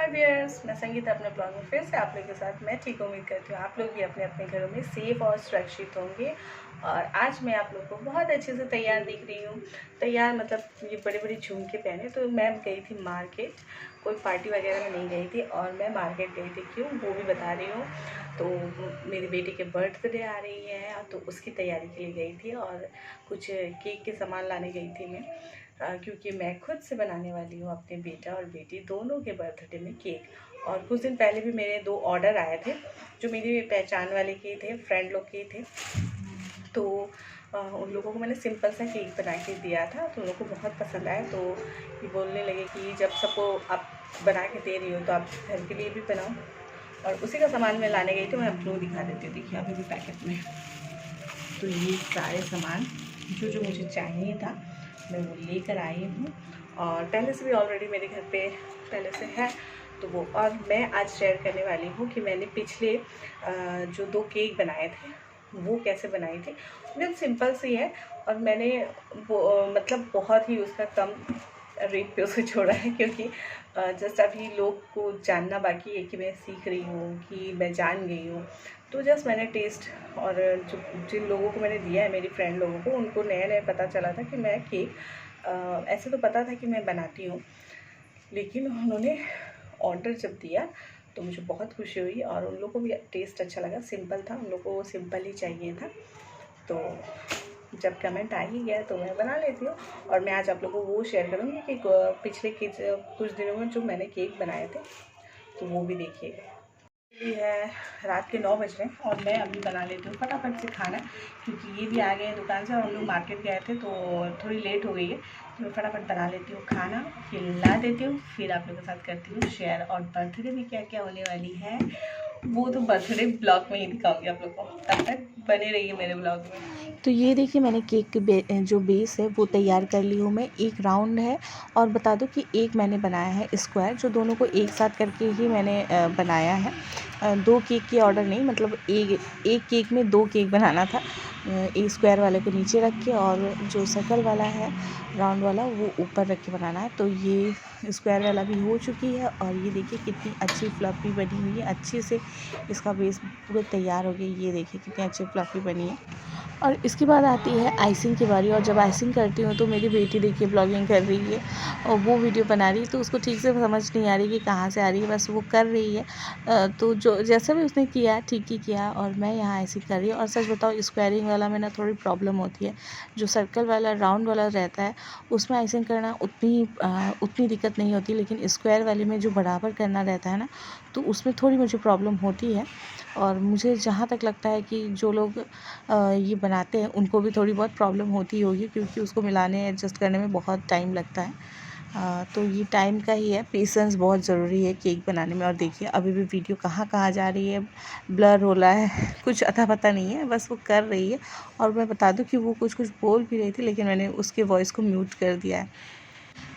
Viewers, मैं संगीता अपने blog में फिर से आप लोगों के साथ मैं ठीक उम्मीद करती हूँ आप लोग भी अपने अपने घरों में सेफ और सुरक्षित होंगे। और आज मैं आप लोग को बहुत अच्छे से तैयार दिख रही हूँ। तैयार मतलब ये बड़े बड़े झुमके पहने। तो मैं गई थी मार्केट, कोई पार्टी वगैरह में नहीं गई थी और मैं मार्केट गई थी। क्यों वो भी बता रही हूँ। तो मेरी बेटी के बर्थडे आ रही है तो उसकी तैयारी के लिए गई थी और कुछ केक के सामान लाने गई थी मैं, क्योंकि मैं खुद से बनाने वाली हूँ अपने बेटा और बेटी दोनों के बर्थडे में केक। और कुछ दिन पहले भी मेरे 2 ऑर्डर आए थे जो मेरी पहचान वाले के थे, फ्रेंड लोग के थे। तो उन लोगों को मैंने सिंपल सा केक बना के दिया था तो उन लोगों को बहुत पसंद आया। तो ये बोलने लगे कि जब सबको आप बना के दे रही हो तो आप घर के लिए भी बनाओ। और उसी का सामान मैं लाने गई थी। मैं आप लोग दिखा देती हूँ, देखिए अभी भी पैकेट में। तो ये सारे सामान जो जो मुझे चाहिए था मैं वो लेकर आई हूँ। और पहले से भी ऑलरेडी मेरे घर पे पहले से है तो वो। और मैं आज शेयर करने वाली हूँ कि मैंने पिछले जो 2 केक बनाए थे वो कैसे बनाई थी। एकदम सिंपल सी है और मैंने मतलब बहुत ही उसका कम रेट पे उसे छोड़ा है, क्योंकि जस्ट अभी लोग को जानना बाकी है कि मैं सीख रही हूँ कि मैं जान गई हूँ। तो जस्ट मैंने टेस्ट, और जो जिन लोगों को मैंने दिया है मेरी फ्रेंड लोगों को, उनको नया नया पता चला था कि मैं केक ऐसे तो पता था कि मैं बनाती हूँ, लेकिन उन्होंने ऑर्डर जब दिया तो मुझे बहुत खुशी हुई और उन लोगों को भी टेस्ट अच्छा लगा। सिंपल था, उन लोगों को सिंपल ही चाहिए था। तो जब कमेंट आ ही गया तो मैं बना लेती हूँ। और मैं आज आप लोगों को वो शेयर करूँगी कि पिछले कुछ दिनों में जो मैंने केक बनाए थे तो वो भी देखिएगा। ये है रात के 9 बज रहे हैं और मैं अभी बना लेती हूँ फटाफट से खाना, क्योंकि ये भी आ गए हैं दुकान से और हम लोग मार्केट गए थे तो थोड़ी लेट हो गई है। तो मैं फटाफट बना लेती हूँ खाना, खिला देती हूँ, फिर आप लोगों के साथ करती हूँ शेयर। और बर्थडे में क्या क्या होने वाली है वो तो बर्थडे ब्लॉग में ही दिखाऊंगी आप लोग को। तब तक बने रहिए मेरे ब्लॉग में। तो ये देखिए मैंने केक के जो बेस है वो तैयार कर ली हूँ मैं। एक राउंड है और बता दूँ कि एक मैंने बनाया है स्क्वायर, जो दोनों को एक साथ करके ही मैंने बनाया है। 2 केक की ऑर्डर नहीं, मतलब एक केक में 2 केक बनाना था। एक स्क्वायर वाले को नीचे रख के और जो सर्कल वाला है राउंड वाला वो ऊपर रख के बनाना है। तो ये स्क्वायर वाला भी हो चुकी है और ये देखिए कितनी अच्छी फ्लफ़ी बनी हुई है। अच्छे से इसका बेस पूरा तैयार हो गया। ये देखिए कितनी अच्छी फ्लफ़ी बनी है। और इसके बाद आती है आइसिंग की बारी। और जब आइसिंग करती हूँ तो मेरी बेटी देखिए ब्लॉगिंग कर रही है और वो वीडियो बना रही है, तो उसको ठीक से समझ नहीं आ रही कि कहाँ से आ रही है, बस वो कर रही है। तो जो जैसा भी उसने किया ठीक ही किया और मैं यहाँ आइसिंग कर रही हूँ। और सच बताओ स्क्वायरिंग वाला में ना थोड़ी प्रॉब्लम होती है। जो सर्कल वाला राउंड वाला रहता है उसमें आइसिंग करना उतनी दिक्कत नहीं होती, लेकिन स्क्वायर वाले में जो बराबर करना रहता है ना तो उसमें थोड़ी मुझे प्रॉब्लम होती है। और मुझे जहाँ तक लगता है कि जो लोग ये बनाते हैं उनको भी थोड़ी बहुत प्रॉब्लम होती होगी, क्योंकि उसको मिलाने एडजस्ट करने में बहुत टाइम लगता है। तो ये टाइम का ही है, पेशेंस बहुत ज़रूरी है केक बनाने में। और देखिए अभी भी वीडियो कहाँ कहाँ जा रही है, ब्लर हो रहा है, कुछ अता पता नहीं है, बस वो कर रही है। और मैं बता दूं कि वो कुछ कुछ बोल भी रही थी, लेकिन मैंने उसके वॉइस को म्यूट कर दिया है।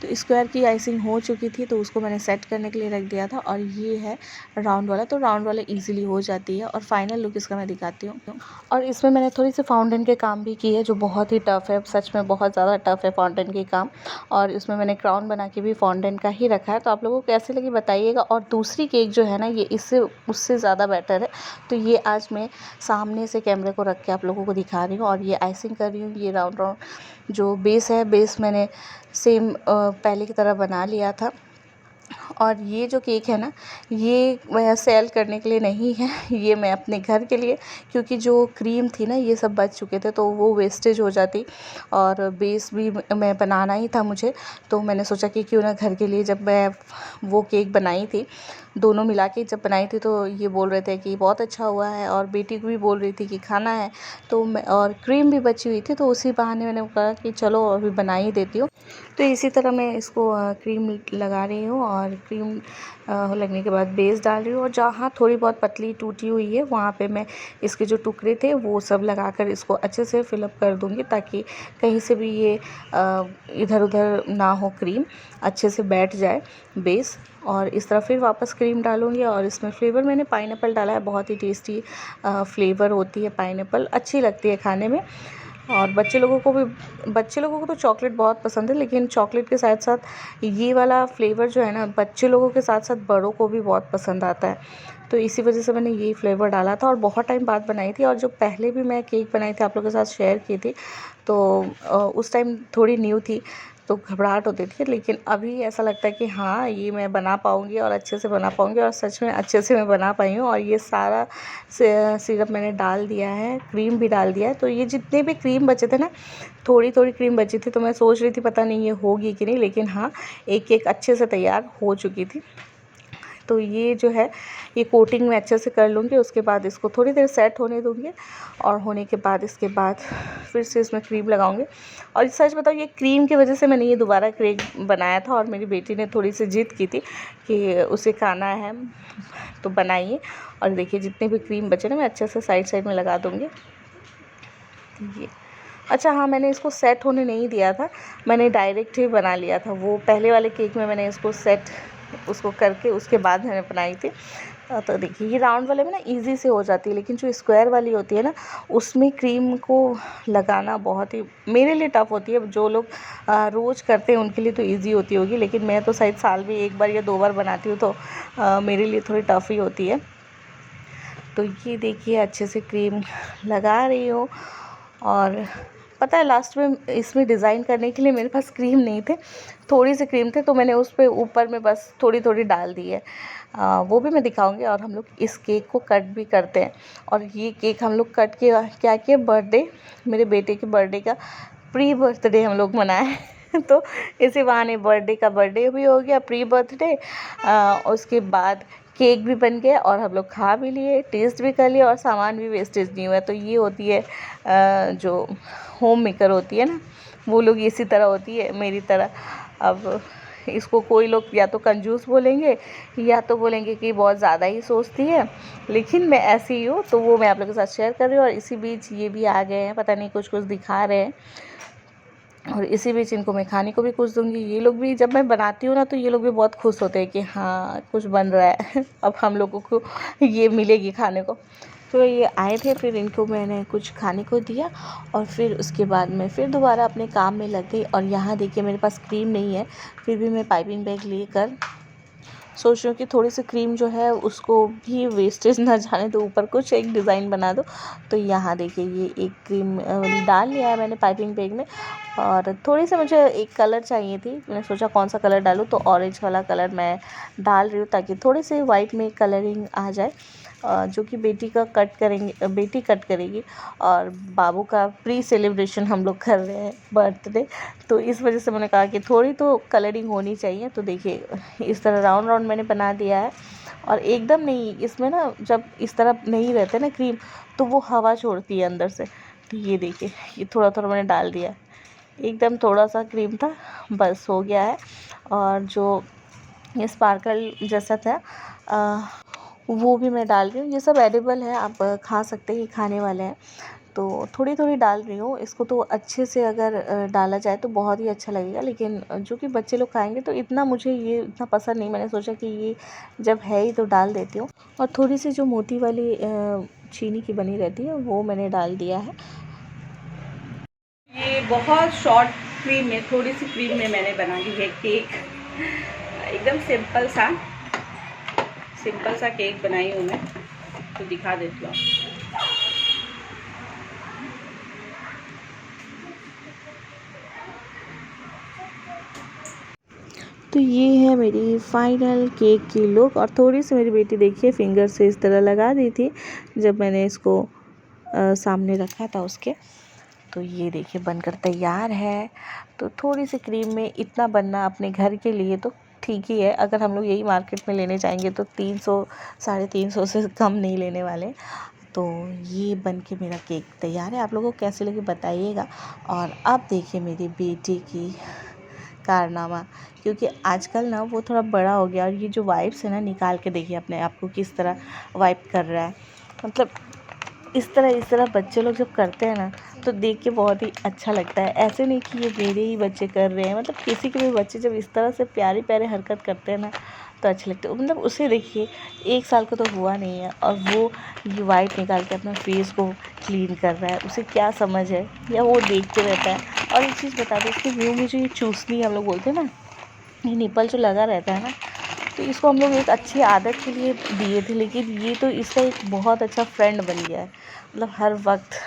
तो स्क्वायर की आइसिंग हो चुकी थी तो उसको मैंने सेट करने के लिए रख दिया था। और ये है राउंड वाला, तो राउंड वाला इजीली हो जाती है। और फाइनल लुक इसका मैं दिखाती हूँ। और इसमें मैंने थोड़ी सी फाउंटेन के काम भी किए जो बहुत ही टफ़ है, सच में बहुत ज़्यादा टफ़ है फाउंटेन के काम। और इसमें मैंने क्राउन बना के भी फाउंटेन का ही रखा है। तो आप लोगों को कैसे लगी बताइएगा। और दूसरी केक जो है ना ये इससे उससे ज़्यादा बेटर है। तो ये आज मैं सामने से कैमरे को रख के आप लोगों को दिखा रही हूँ और ये आइसिंग कर रही हूँ। ये राउंड राउंड जो बेस है, बेस मैंने सेम पहले की तरह बना लिया था। और ये जो केक है ना ये मैं सेल करने के लिए नहीं है, ये मैं अपने घर के लिए, क्योंकि जो क्रीम थी ना ये सब बच चुके थे तो वो वेस्टेज हो जाती। और बेस भी मैं बनाना ही था मुझे, तो मैंने सोचा कि क्यों ना घर के लिए, जब मैं वो केक बनाई थी दोनों मिला के जब बनाई थी तो ये बोल रहे थे कि बहुत अच्छा हुआ है और बेटी को भी बोल रही थी कि खाना है। तो मैं, और क्रीम भी बची हुई थी तो उसी बहाने मैंने कहा कि चलो अभी बना ही देती हूँ। तो इसी तरह मैं इसको क्रीम लगा रही हूँ और क्रीम लगने के बाद बेस डाल रही हूँ। और जहाँ थोड़ी बहुत पतली टूटी हुई है वहाँ पे मैं इसके जो टुकड़े थे वो सब लगाकर इसको अच्छे से फिलअप कर दूँगी, ताकि कहीं से भी ये इधर उधर ना हो, क्रीम अच्छे से बैठ जाए बेस। और इस तरह फिर वापस क्रीम डालूँगी। और इसमें फ्लेवर मैंने पाइनएप्पल डाला है, बहुत ही टेस्टी फ्लेवर होती है पाइनएप्पल, अच्छी लगती है खाने में। और बच्चे लोगों को तो चॉकलेट बहुत पसंद है, लेकिन चॉकलेट के साथ साथ ये वाला फ्लेवर जो है ना, बच्चे लोगों के साथ साथ बड़ों को भी बहुत पसंद आता है। तो इसी वजह से मैंने ये फ्लेवर डाला था और बहुत टाइम बाद बनाई थी। और जो पहले भी मैं केक बनाई थी आप लोगों के साथ शेयर की थी, तो उस टाइम थोड़ी न्यू थी तो घबराहट होती थी, लेकिन अभी ऐसा लगता है कि हाँ ये मैं बना पाऊँगी और अच्छे से बना पाऊँगी। और सच में अच्छे से मैं बना पाई हूँ। और ये सारा सिरप मैंने डाल दिया है, क्रीम भी डाल दिया है। तो ये जितने भी क्रीम बचे थे ना, थोड़ी थोड़ी क्रीम बची थी, तो मैं सोच रही थी पता नहीं ये होगी कि नहीं, लेकिन हाँ एक केक अच्छे से तैयार हो चुकी थी। तो ये जो है ये कोटिंग मैं अच्छे से कर लूँगी, उसके बाद इसको थोड़ी देर सेट होने दूँगी। और होने के बाद इसके बाद फिर से इसमें क्रीम लगाऊँगी। और सच बताऊँ ये क्रीम की वजह से मैंने ये दोबारा केक बनाया था। और मेरी बेटी ने थोड़ी सी ज़िद की थी कि उसे खाना है तो बनाइए। और देखिए जितने भी क्रीम बचे ना मैं अच्छे से साइड साइड में लगा दूँगी। ये अच्छा हाँ, मैंने इसको सेट होने नहीं दिया था, मैंने डायरेक्ट ही बना लिया था। वो पहले वाले केक में मैंने इसको सेट उसको करके उसके बाद मैंने बनाई थी। तो देखिए ये राउंड वाले में ना इजी से हो जाती है, लेकिन जो स्क्वायर वाली होती है ना उसमें क्रीम को लगाना बहुत ही मेरे लिए टफ़ होती है। जो लोग रोज़ करते हैं उनके लिए तो इजी होती होगी, लेकिन मैं तो शायद साल में 1 बार या 2 बार बनाती हूँ, तो मेरे लिए थोड़ी टफ़ ही होती है। तो ये देखिए अच्छे से क्रीम लगा रही हूँ। और पता है लास्ट में इसमें डिज़ाइन करने के लिए मेरे पास क्रीम नहीं थे, थोड़ी सी क्रीम थे, तो मैंने उस पे ऊपर में बस थोड़ी थोड़ी डाल दी है। वो भी मैं दिखाऊंगी। और हम लोग इस केक को कट भी करते हैं। और ये केक हम लोग कट के क्या किया, बर्थडे मेरे बेटे के बर्थडे का प्री बर्थडे हम लोग मनाए तो इसी बहाने बर्थडे भी हो गया, प्री बर्थडे उसके बाद केक भी बन गया और हम लोग खा भी लिए, टेस्ट भी कर लिया और सामान भी वेस्टेज नहीं हुआ। तो ये होती है जो होम मेकर होती है ना, वो लोग इसी तरह होती है मेरी तरह। अब इसको कोई लोग या तो कंजूस बोलेंगे या तो बोलेंगे कि बहुत ज़्यादा ही सोचती है, लेकिन मैं ऐसी ही हूँ। तो वो मैं आप लोगों के साथ शेयर कर रही हूँ। और इसी बीच ये भी आ गए हैं, पता नहीं कुछ कुछ दिखा रहे हैं। और इसी बीच इनको मैं खाने को भी कुछ दूंगी। ये लोग भी जब मैं बनाती हूँ ना तो ये लोग भी बहुत खुश होते हैं कि हाँ कुछ बन रहा है अब हम लोगों को ये मिलेगी खाने को। तो ये आए थे, फिर इनको मैंने कुछ खाने को दिया और फिर उसके बाद मैं फिर दोबारा अपने काम में लग गई। और यहाँ देखिए मेरे पास क्रीम नहीं है, फिर भी मैं पाइपिंग बैग लेकर सोच रही हूँ कि थोड़ी सी क्रीम जो है उसको भी वेस्टेज ना जाने दो, ऊपर कुछ एक डिज़ाइन बना दो। तो यहाँ देखिए ये एक क्रीम डाल लिया है मैंने पाइपिंग बैग में। और थोड़ी सी मुझे एक कलर चाहिए थी, मैंने सोचा कौन सा कलर डालूँ, तो ऑरेंज वाला कलर मैं डाल रही हूँ ताकि थोड़ी सी वाइट में कलरिंग आ जाए। जो कि बेटी कट करेगी और बाबू का प्री सेलिब्रेशन हम लोग कर रहे हैं बर्थडे। तो इस वजह से मैंने कहा कि थोड़ी तो कलरिंग होनी चाहिए। तो देखिए इस तरह राउंड राउंड मैंने बना दिया है। और एकदम नहीं, इसमें ना जब इस तरह नहीं रहते ना क्रीम तो वो हवा छोड़ती है अंदर से। तो ये देखिए ये थोड़ा थोड़ा मैंने डाल दिया, एकदम थोड़ा सा क्रीम था, बस हो गया है। और जो ये स्पार्कल जैसा था वो भी मैं डाल रही हूँ। ये सब एडिबल है, आप खा सकते हैं, खाने वाले हैं। तो थोड़ी थोड़ी डाल रही हूँ इसको। तो अच्छे से अगर डाला जाए तो बहुत ही अच्छा लगेगा, लेकिन जो कि बच्चे लोग खाएंगे तो इतना मुझे ये इतना पसंद नहीं। मैंने सोचा कि ये जब है ही तो डाल देती हूँ। और थोड़ी सी जो मोती वाली चीनी की बनी रहती है वो मैंने डाल दिया है। ये बहुत शॉर्ट क्रीम में, थोड़ी सी क्रीम में मैंने बना ली है केक। एकदम सिंपल सा केक बनाई हूँ मैं, तो दिखा देती हूँ। तो ये है मेरी फाइनल केक की लुक। और थोड़ी सी मेरी बेटी देखिए फिंगर से इस तरह लगा दी थी जब मैंने इसको सामने रखा था उसके। तो ये देखिए बनकर तैयार है। तो थोड़ी सी क्रीम में इतना बनना अपने घर के लिए तो ठीक ही है। अगर हम लोग यही मार्केट में लेने जाएंगे तो 300 350 से कम नहीं लेने वाले। तो ये बन के मेरा केक तैयार है। आप लोगों को कैसे लगे बताइएगा। और अब देखिए मेरी बेटी की कारनामा, क्योंकि आजकल ना वो थोड़ा बड़ा हो गया और ये जो वाइप्स है ना निकाल के देखिए अपने आप को किस तरह वाइप कर रहा है। मतलब इस तरह बच्चे लोग जब करते हैं ना तो देख के बहुत ही अच्छा लगता है। ऐसे नहीं कि ये मेरे ही बच्चे कर रहे हैं, मतलब किसी के भी बच्चे जब इस तरह से प्यारे प्यारे हरकत करते हैं ना तो अच्छे लगते हैं। मतलब उसे देखिए 1 साल का तो हुआ नहीं है और वो ये वाइट निकाल के अपना फेस को क्लीन कर रहा है। उसे क्या समझ है, या वो देखते रहता है। और एक चीज़ बता दूँ, इसके मुँह में जो ये चूसनी हम लोग बोलते हैं ना, ये निपल जो लगा रहता है ना, तो इसको हम लोग एक अच्छी आदत के लिए दिए थे, लेकिन ये तो इसका एक बहुत अच्छा फ्रेंड बन गया है, मतलब हर वक्त।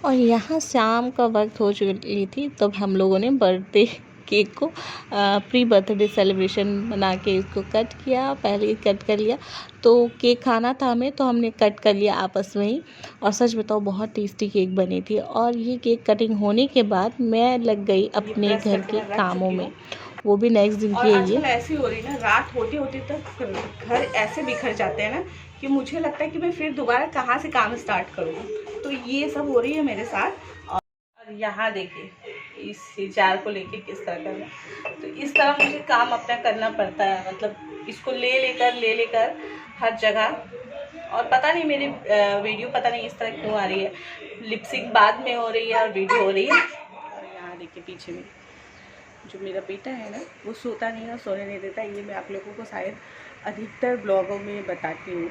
और यहाँ शाम का वक्त हो चुकी थी, तब हम लोगों ने बर्थडे केक को प्री बर्थडे सेलिब्रेशन बना के इसको कट किया। पहले कट कर लिया, तो केक खाना था हमें, तो हमने कट कर लिया आपस में ही। और सच बताओ बहुत टेस्टी केक बनी थी। और ये केक कटिंग होने के बाद मैं लग गई अपने घर के कामों में, वो भी नेक्स्ट दिन की है ये। ऐसी हो रही ना, रात होते होते तक घर ऐसे बिखर जाते हैं ना कि मुझे लगता है कि मैं फिर दोबारा कहाँ से काम स्टार्ट करूँ। तो ये सब हो रही है मेरे साथ। और यहाँ देखिए इस जार को लेके किस तरह करना, तो इस तरह मुझे काम अपना करना पड़ता है। मतलब इसको ले लेकर हर जगह। और पता नहीं मेरी वीडियो पता नहीं इस तरह क्यों आ रही है, लिपसिंग बाद में हो रही है और वीडियो हो रही है। और यहाँ देखिए पीछे में जो मेरा बेटा है ना, वो सोता नहीं है, सोने नहीं देता। ये मैं आप लोगों को शायद अधिकतर ब्लॉगों में बताती हूँ।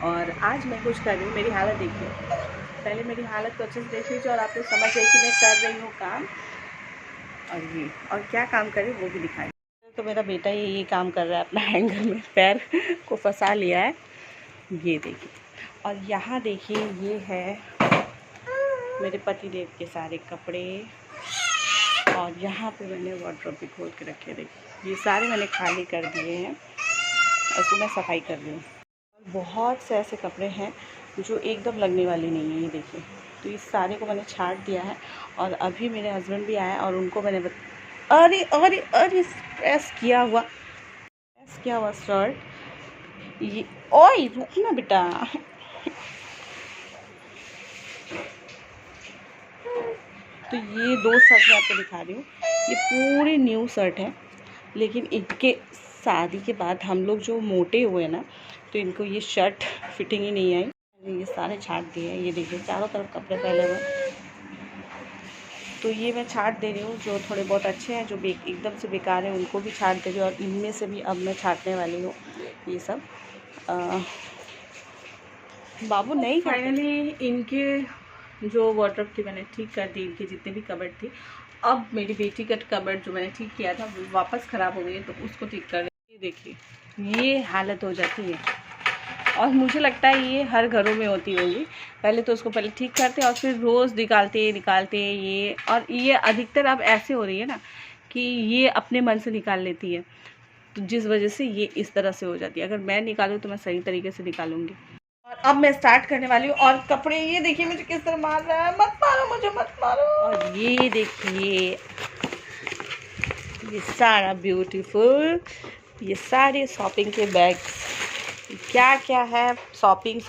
और आज मैं कुछ कर रही हूँ, मेरी हालत देखिए। पहले मेरी हालत को अच्छे से देख लीजिए और आप लोग समझ जाइए कि मैं कर रही हूँ काम। और क्या काम करें वो भी दिखाएं। तो मेरा बेटा ये काम कर रहा है, अपना हैंगर में पैर को फंसा लिया है, ये देखिए। और यहाँ देखिए ये है मेरे पतिदेव के सारे कपड़े। और यहाँ पे मैंने वार्डरोब भी खोल के रखे, देखिए ये सारे मैंने खाली कर दिए हैं। इसको मैं सफाई कर रही हूँ। बहुत से ऐसे कपड़े हैं जो एकदम लगने वाले नहीं हैं, ये देखिए। तो इस सारे को मैंने छाट दिया है। और अभी मेरे हस्बैंड भी आए और उनको मैंने अरे अरे अरे प्रेस किया हुआ शर्ट, ये ओए रुकना बेटा। तो ये 2 शर्ट मैं आपको दिखा रही हूँ। ये पूरे न्यू शर्ट है, लेकिन इनके शादी के बाद हम लोग जो मोटे हुए ना, तो इनको ये शर्ट फिटिंग ही नहीं आई। ये सारे छाट दिए हैं, ये देखिए चारों तरफ कपड़े फैले हुए। तो ये मैं छाट दे रही हूँ, जो थोड़े बहुत अच्छे हैं, जो एकदम से बेकार है उनको भी छाट दे रही हूँ। और इनमें से भी अब मैं छाटने वाली हूँ ये सब। बाबू नहीं, फाइनली इनके जो वार्डरोब थी मैंने ठीक कर दी, इनकी जितनी भी कबर्ड थी। अब मेरी बेटी का कबर्ड जो मैंने ठीक किया था वो वापस ख़राब हो गई है, तो उसको ठीक कर रही। ये देखिए ये हालत हो जाती है। और मुझे लगता है ये हर घरों में होती होगी। पहले तो उसको पहले ठीक करते और फिर रोज़ निकालते ये। और ये अधिकतर अब ऐसे हो रही है ना कि ये अपने मन से निकाल लेती है, तो जिस वजह से ये इस तरह से हो जाती है। अगर मैं निकालूँ तो मैं सही तरीके से निकालूंगी। और अब मैं स्टार्ट करने वाली हूँ। और कपड़े ये देखिए मुझे किस तरह मार रहा है, मत मारो मुझे, मत मारो। और ये देखिए ये सारा ब्यूटीफुल, ये सारे शॉपिंग के बैग्स, क्या क्या है, शॉपिंग।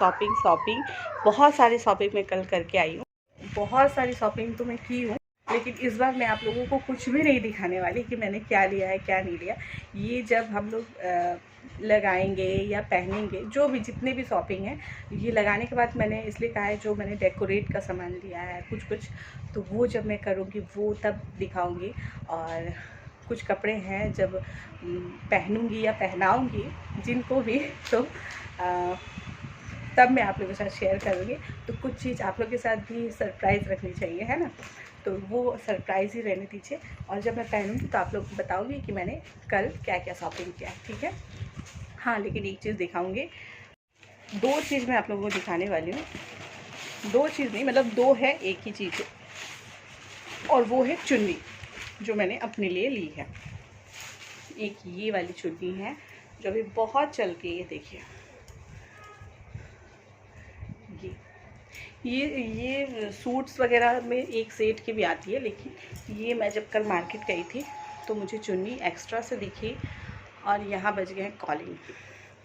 बहुत सारी शॉपिंग मैं कल करके आई हूँ। बहुत सारी शॉपिंग तो मैं की हूँ, लेकिन इस बार मैं आप लोगों को कुछ भी नहीं दिखाने वाली कि मैंने क्या लिया है क्या नहीं लिया। ये जब हम लोग लगाएंगे या पहनेंगे, जो भी जितने भी शॉपिंग है, ये लगाने के बाद मैंने इसलिए कहा है जो मैंने डेकोरेट का सामान लिया है कुछ, तो वो जब मैं करूँगी वो तब दिखाऊँगी। और कुछ कपड़े हैं जब पहनूँगी या पहनाऊँगी जिनको भी, तो तब मैं आप लोगों के साथ शेयर करूँगी। तो कुछ चीज़ आप लोगों के साथ भी सरप्राइज़ रखनी चाहिए, है ना, तो वो सरप्राइज़ ही रहने दीजिए। और जब मैं पहनूँगी तो आप लोग को बताऊँगी कि मैंने कल क्या क्या शॉपिंग किया, ठीक है। हाँ, लेकिन एक चीज़ दिखाऊँगी, 2 चीज़ मैं आप लोगों को दिखाने वाली हूँ। 2 चीज़ नहीं, मतलब 2 है, एक ही चीज़ है। और वो है चुन्नी जो मैंने अपने लिए ली है। एक ये वाली चुन्नी है जो अभी बहुत चल के, ये देखिए ये सूट्स वगैरह में एक सेट की भी आती है, लेकिन ये मैं जब कल मार्केट गई थी तो मुझे चुन्नी एक्स्ट्रा से दिखी। और यहाँ बज गए हैं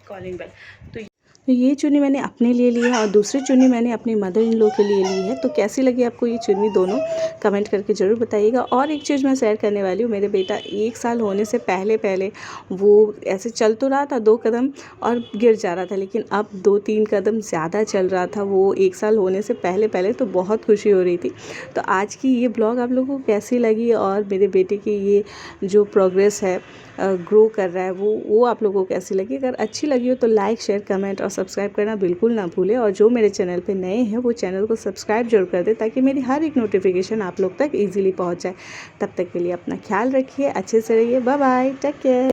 कॉलिंग बेल। तो ये चुन्नी मैंने अपने लिए ली है और दूसरी चुन्नी मैंने अपने मदर इन लॉ के लिए ली है। तो कैसी लगी आपको ये चुन्नी दोनों, कमेंट करके ज़रूर बताइएगा। और एक चीज़ मैं शेयर करने वाली हूँ, मेरे बेटा 1 साल होने से पहले पहले वो ऐसे चल तो रहा था 2 कदम और गिर जा रहा था, लेकिन अब 2-3 कदम ज़्यादा चल रहा था वो 1 साल होने से पहले पहले। तो बहुत खुशी हो रही थी। तो आज की ये ब्लॉग आप लोगों को कैसी लगी और मेरे बेटे की ये जो प्रोग्रेस है, ग्रो कर रहा है, वो आप लोगों को कैसी लगी। अगर अच्छी लगी हो तो लाइक, शेयर, कमेंट और सब्सक्राइब करना बिल्कुल ना भूलें। और जो मेरे चैनल पे नए हैं वो चैनल को सब्सक्राइब जरूर कर दें, ताकि मेरी हर एक नोटिफिकेशन आप लोग तक ईजिली पहुंच जाए। तब तक के लिए अपना ख्याल रखिए, अच्छे से रहिए, बाय बाय, टेक केयर।